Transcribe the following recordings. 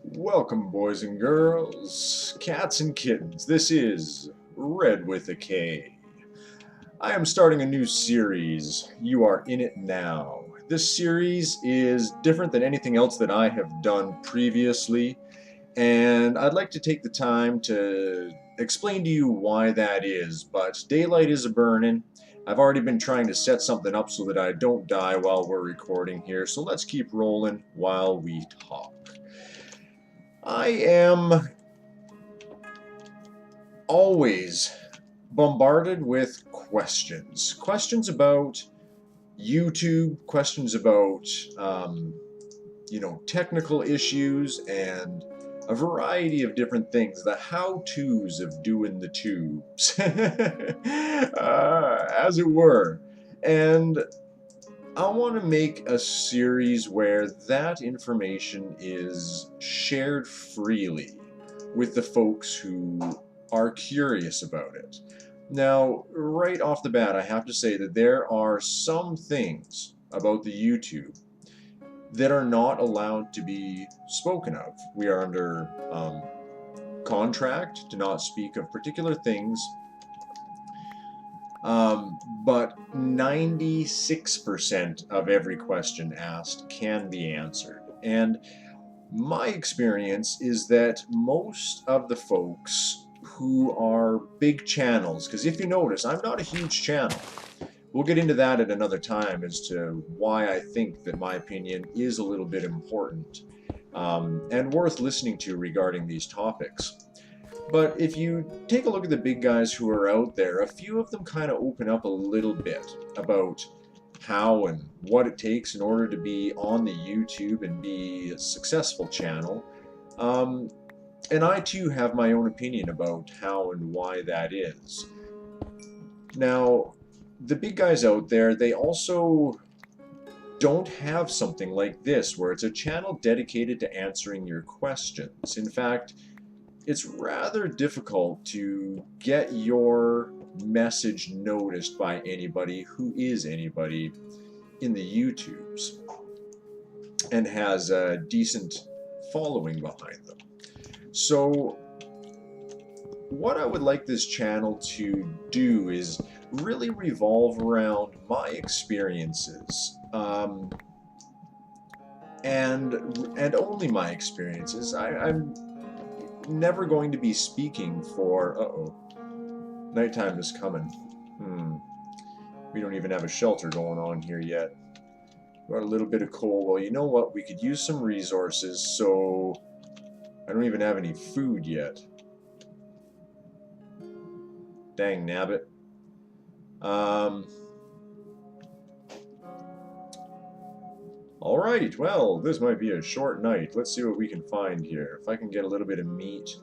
Welcome, boys and girls, cats and kittens. This is RedWithaK. I am starting a new series. You are in it now. This series is different than anything else that I have done previously, and I'd like to take the time to explain to you why that is. But daylight is a-burning. I've already been trying to set something up so that I don't die while we're recording here, so let's keep rolling while we talk. I am always bombarded with questions. Questions about YouTube, questions about, technical issues, and a variety of different things. The how-tos of doing the tubes, as it were. And I want to make a series where that information is shared freely with the folks who are curious about it. Now, right off the bat, I have to say that there are some things about the YouTube that are not allowed to be spoken of. We are under contract to not speak of particular things. But 96% of every question asked can be answered. And my experience is that most of the folks who are big channels, because if you notice, I'm not a huge channel. We'll get into that at another time as to why I think that my opinion is a little bit important and worth listening to regarding these topics. But if you take a look at the big guys who are out there, a few of them kind of open up a little bit about how and what it takes in order to be on the YouTube and be a successful channel. And I too have my own opinion about how and why that is. Now, the big guys out there, they also don't have something like this, where it's a channel dedicated to answering your questions. In fact, it's rather difficult to get your message noticed by anybody who is anybody in the YouTubes and has a decent following behind them. So what I would like this channel to do is really revolve around my experiences, and only my experiences. I'm never going to be speaking for... nighttime is coming. We don't even have a shelter going on here yet. Got a little bit of coal. Well, you know what? We could use some resources, so I don't even have any food yet. Dang nabbit. Alright, well, this might be a short night. Let's see what we can find here. If I can get a little bit of meat.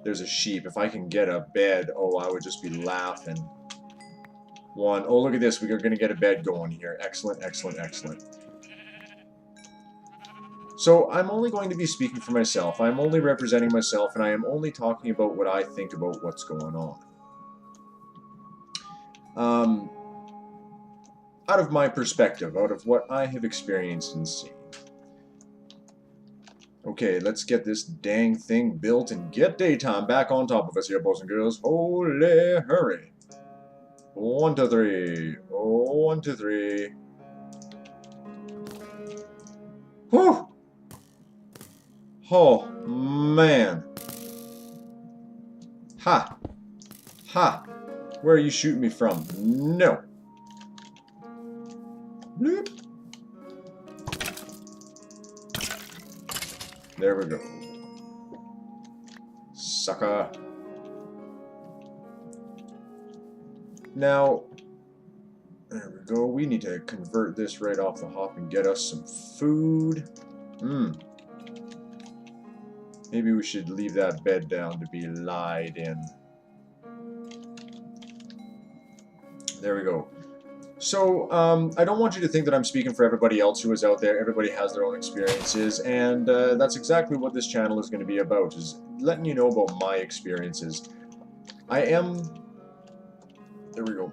There's a sheep. If I can get a bed, oh, I would just be laughing. One. Oh, look at this. We are going to get a bed going here. Excellent, excellent, excellent. So, I'm only going to be speaking for myself. I'm only representing myself, and I am only talking about what I think about what's going on. Out of my perspective, out of what I have experienced and seen. Okay, let's get this dang thing built and get daytime back on top of us here, boys and girls. Holy hurry. 1, 2, 3. 1, 2, 3. Whew! Oh, man. Ha! Ha! Where are you shooting me from? No! Bloop. There we go. Sucker. Now, there we go. We need to convert this right off the hop and get us some food. Maybe we should leave that bed down to be lied in. There we go. So, I don't want you to think that I'm speaking for everybody else who is out there. Everybody has their own experiences, and that's exactly what this channel is going to be about, is letting you know about my experiences. I am... There we go.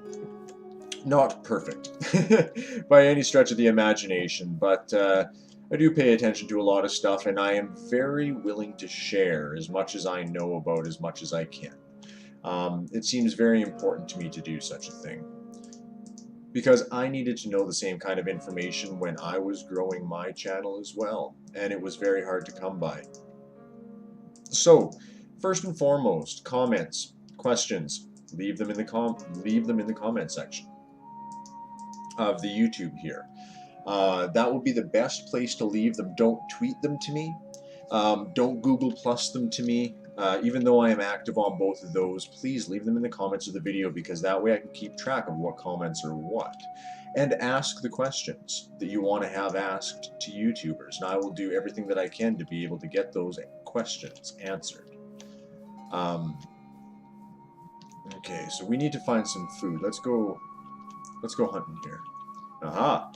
Not perfect, by any stretch of the imagination, but I do pay attention to a lot of stuff, and I am very willing to share as much as I know about as much as I can. It seems very important to me to do such a thing, because I needed to know the same kind of information when I was growing my channel as well, and it was very hard to come by. So, first and foremost, comments, questions, leave them in the comment section of the YouTube here. That will be the best place to leave them. Don't tweet them to me. Don't Google Plus them to me. Even though I am active on both of those, please leave them in the comments of the video, because that way I can keep track of what comments are what. And ask the questions that you want to have asked to YouTubers, and I will do everything that I can to be able to get those questions answered. Okay, so we need to find some food. Let's go hunting here. Aha!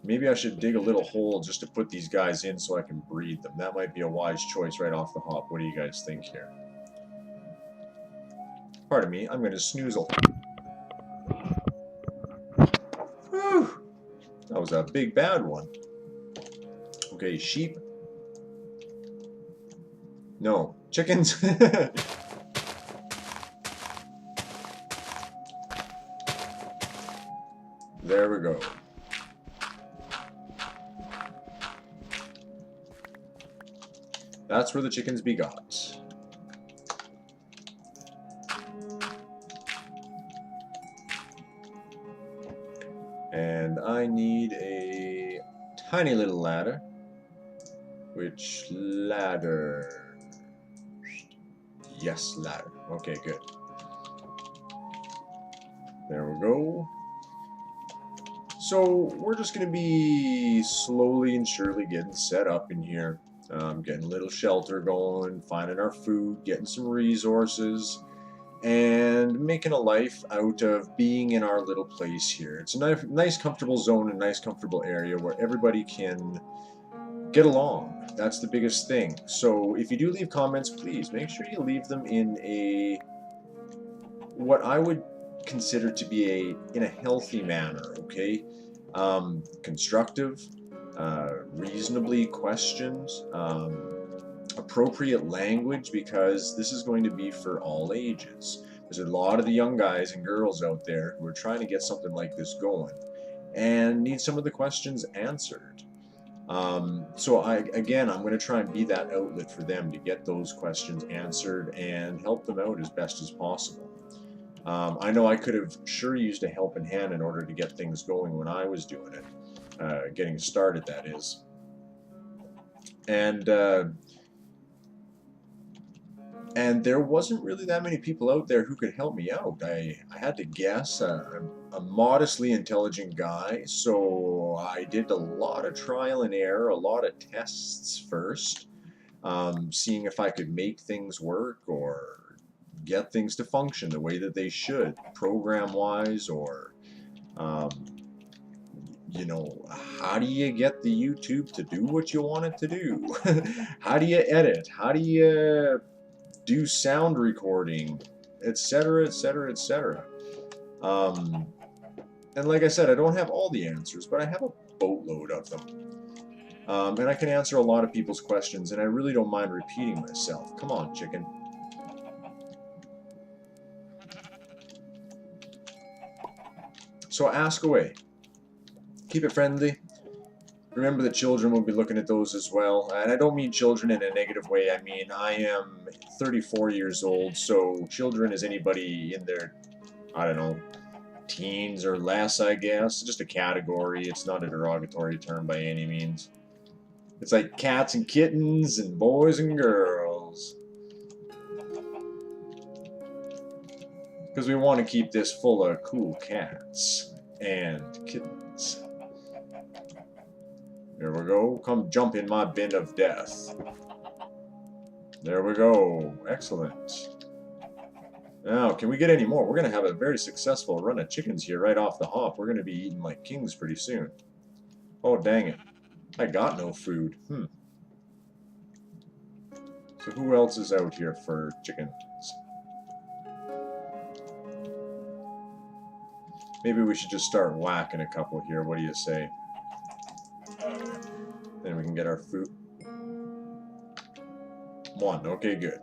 Maybe I should dig a little hole just to put these guys in so I can breed them. That might be a wise choice right off the hop. What do you guys think here? Pardon me, I'm going to snoozle. Whew! That was a big bad one. Okay, sheep. No, chickens. There we go. That's where the chickens be got. And I need a tiny little ladder. Which ladder? Yes, ladder. Okay, good. There we go. So we're just going to be slowly and surely getting set up in here. Getting a little shelter going, finding our food, getting some resources, and making a life out of being in our little place here. It's a nice comfortable zone, a nice comfortable area where everybody can get along. That's the biggest thing. So if you do leave comments, please make sure you leave them in what I would consider to be in a healthy manner, okay? Constructive, reasonably questioned, appropriate language, because this is going to be for all ages. There's a lot of the young guys and girls out there who are trying to get something like this going and need some of the questions answered. So I'm going to try and be that outlet for them to get those questions answered and help them out as best as possible. I know I could have sure used a helping hand in order to get things going when I was doing it. Getting started, that is. And there wasn't really that many people out there who could help me out. I had to guess. I'm a modestly intelligent guy, so I did a lot of trial and error, a lot of tests first, seeing if I could make things work or get things to function the way that they should, program-wise, or you know, how do you get the YouTube to do what you want it to do? How do you edit? How do you do sound recording, etc., etc., etc. And like I said, I don't have all the answers, but I have a boatload of them. And I can answer a lot of people's questions, and I really don't mind repeating myself. Come on, chicken. So ask away. Keep it friendly. Remember, the children will be looking at those as well. And I don't mean children in a negative way. I mean, I am 34 years old, so children is anybody in their, I don't know, teens or less, I guess. Just a category. It's not a derogatory term by any means. It's like cats and kittens and boys and girls. Because we want to keep this full of cool cats and kittens. There we go. Come jump in my bin of death. There we go. Excellent. Now, can we get any more? We're going to have a very successful run of chickens here right off the hop. We're going to be eating like kings pretty soon. Oh, dang it. I got no food. So who else is out here for chickens? Maybe we should just start whacking a couple here. What do you say? Then we can get our food. 1, okay, good.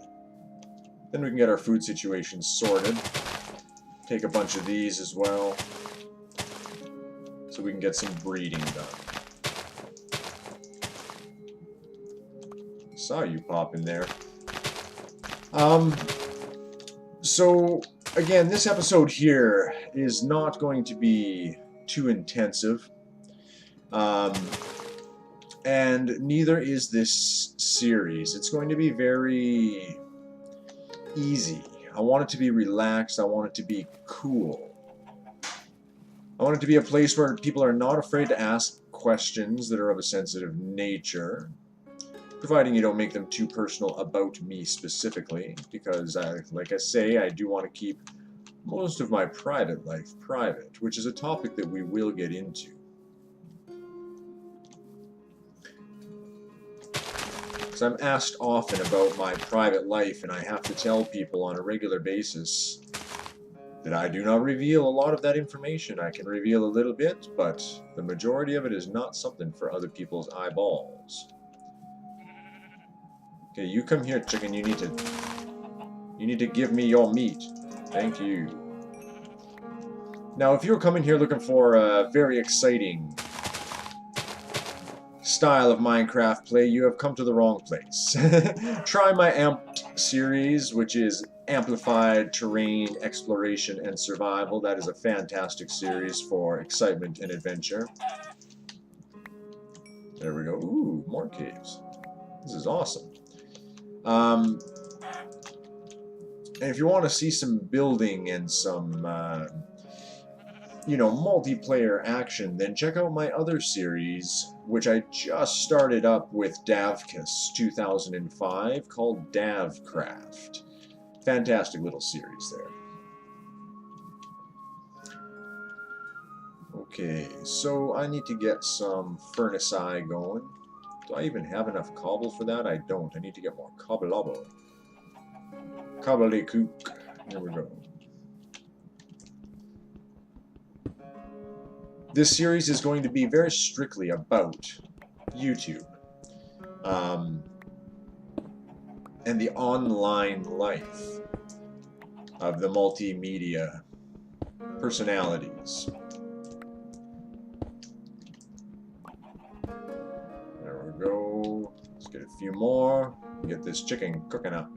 Then we can get our food situation sorted. Take a bunch of these as well, so we can get some breeding done. Saw you pop in there. So, again, this episode here is not going to be too intensive. And neither is this series. It's going to be very easy. I want it to be relaxed. I want it to be cool. I want it to be a place where people are not afraid to ask questions that are of a sensitive nature, providing you don't make them too personal about me specifically, because, like I say, I do want to keep most of my private life private, which is a topic that we will get into. Because I'm asked often about my private life, and I have to tell people on a regular basis that I do not reveal a lot of that information. I can reveal a little bit, but the majority of it is not something for other people's eyeballs. Okay, you come here, chicken. You need to give me your meat. Thank you. Now, if you're coming here looking for a very exciting style of Minecraft play, you have come to the wrong place. Try my Amped series, which is Amplified Terrain, Exploration, and Survival. That is a fantastic series for excitement and adventure. There we go. Ooh, more caves. This is awesome. And if you want to see some building and some, multiplayer action, then check out my other series, which I just started up with Davkus 2005, called Davcraft. Fantastic little series there. Okay, so I need to get some furnace eye going. Do I even have enough cobble for that? I don't. I need to get more cobble. Cobbledygook. Here we go. This series is going to be very strictly about YouTube and the online life of the multimedia personalities. There we go. Let's get a few more. Get this chicken cooking up.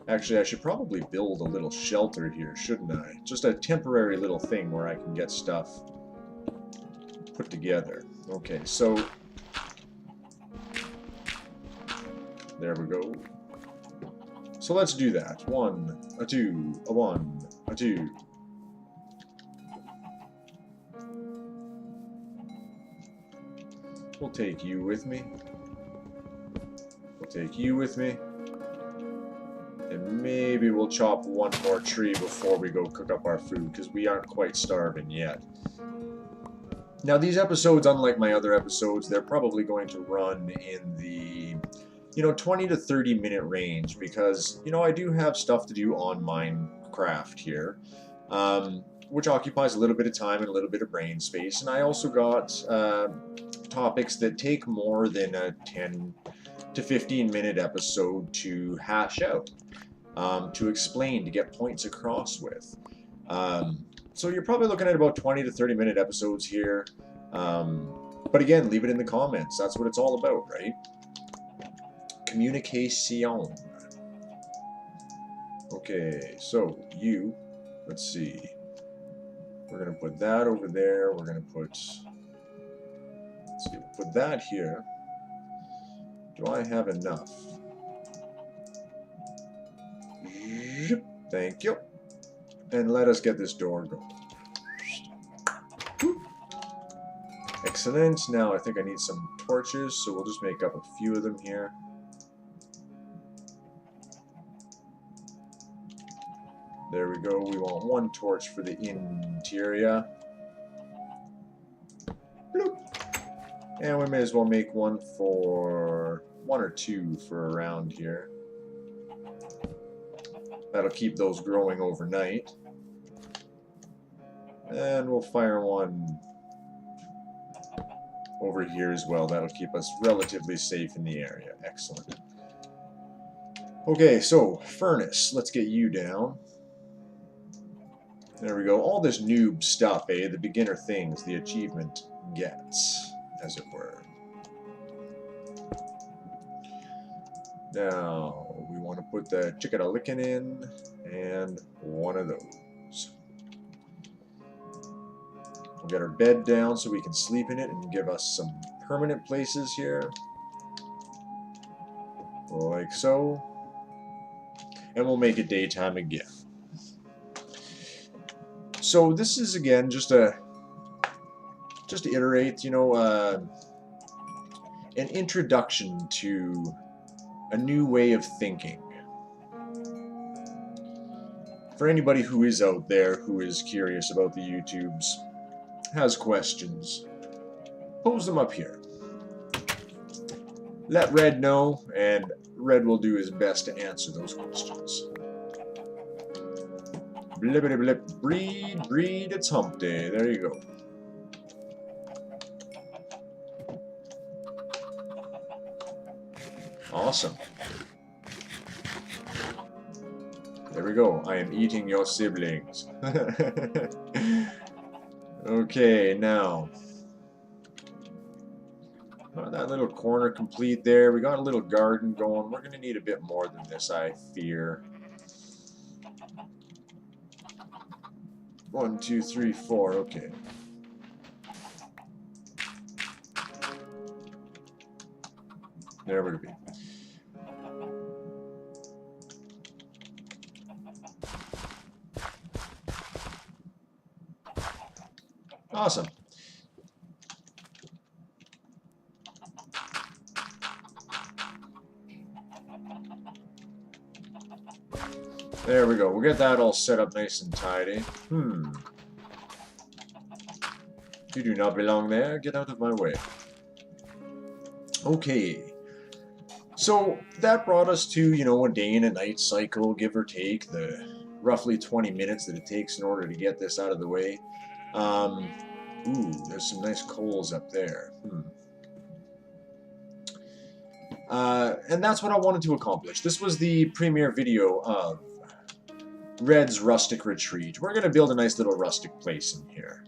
Actually, I should probably build a little shelter here, shouldn't I? Just a temporary little thing where I can get stuff put together. Okay, so there we go. So let's do that. 1, a 2, a 1, a 2. We'll take you with me. We'll take you with me. And maybe we'll chop one more tree before we go cook up our food, because we aren't quite starving yet. Now, these episodes, unlike my other episodes, they're probably going to run in the, 20 to 30 minute range, because, I do have stuff to do on Minecraft here, which occupies a little bit of time and a little bit of brain space. And I also got topics that take more than a 10 to 15 minute episode to hash out. To explain, to get points across with. So you're probably looking at about 20 to 30 minute episodes here. But again, leave it in the comments. That's what it's all about, right? Communication. Okay, so let's see. We're going to put that over there. We're going to put, we'll put that here. Do I have enough? Thank you. And let us get this door going. Excellent. Now I think I need some torches, so we'll just make up a few of them here. There we go. We want 1 torch for the interior. Bloop. And we may as well make 1 or 2 for around here. That'll keep those growing overnight. And we'll fire 1 over here as well. That'll keep us relatively safe in the area. Excellent. Okay, so furnace. Let's get you down. There we go. All this noob stuff, eh? The beginner things the achievement gets, as it were. Now, we want to put the chicken-a-lickin' in, and one of those. We'll get our bed down so we can sleep in it and give us some permanent places here. Like so. And we'll make it daytime again. So this is, again, just to iterate, you know, an introduction to a new way of thinking. For anybody who is out there who is curious about the YouTubes, has questions, pose them up here. Let Red know, and Red will do his best to answer those questions. Blippity blip, breed, it's hump day. There you go. Awesome. There we go. I am eating your siblings. Okay, now. Got that little corner complete there. We got a little garden going. We're going to need a bit more than this, I fear. 1, 2, 3, 4. Okay. There we go. Awesome. There we go. We'll get that all set up nice and tidy. You do not belong there. Get out of my way. Okay. So that brought us to, you know, a day and a night cycle, give or take, the roughly 20 minutes that it takes in order to get this out of the way. Ooh, there's some nice coals up there. And that's what I wanted to accomplish. This was the premiere video of Red's Rustic Retreat. We're going to build a nice little rustic place in here.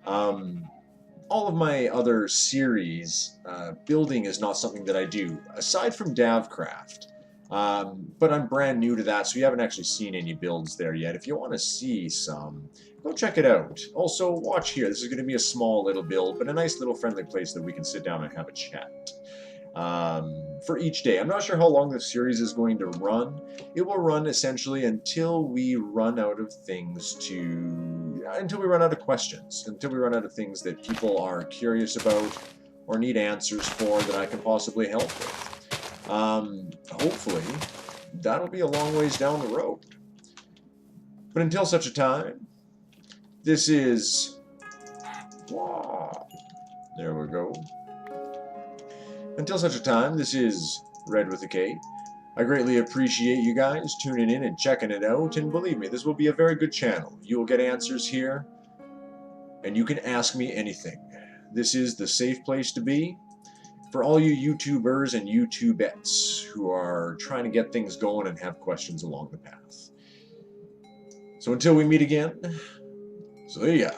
All of my other series, building is not something that I do, aside from Davcraft. But I'm brand new to that, so you haven't actually seen any builds there yet. If you want to see some, go check it out. Also, watch here. This is going to be a small little build, but a nice little friendly place that we can sit down and have a chat. For each day. I'm not sure how long this series is going to run. It will run essentially until we run out of things until we run out of questions, until we run out of things that people are curious about or need answers for that I can possibly help with. Hopefully, that'll be a long ways down the road. But until such a time, this is... There we go. Until such a time, this is RedWithaK. I greatly appreciate you guys tuning in and checking it out, and believe me, this will be a very good channel. You will get answers here, and you can ask me anything. This is the safe place to be for all you YouTubers and YouTubettes who are trying to get things going and have questions along the path. So until we meet again, see ya.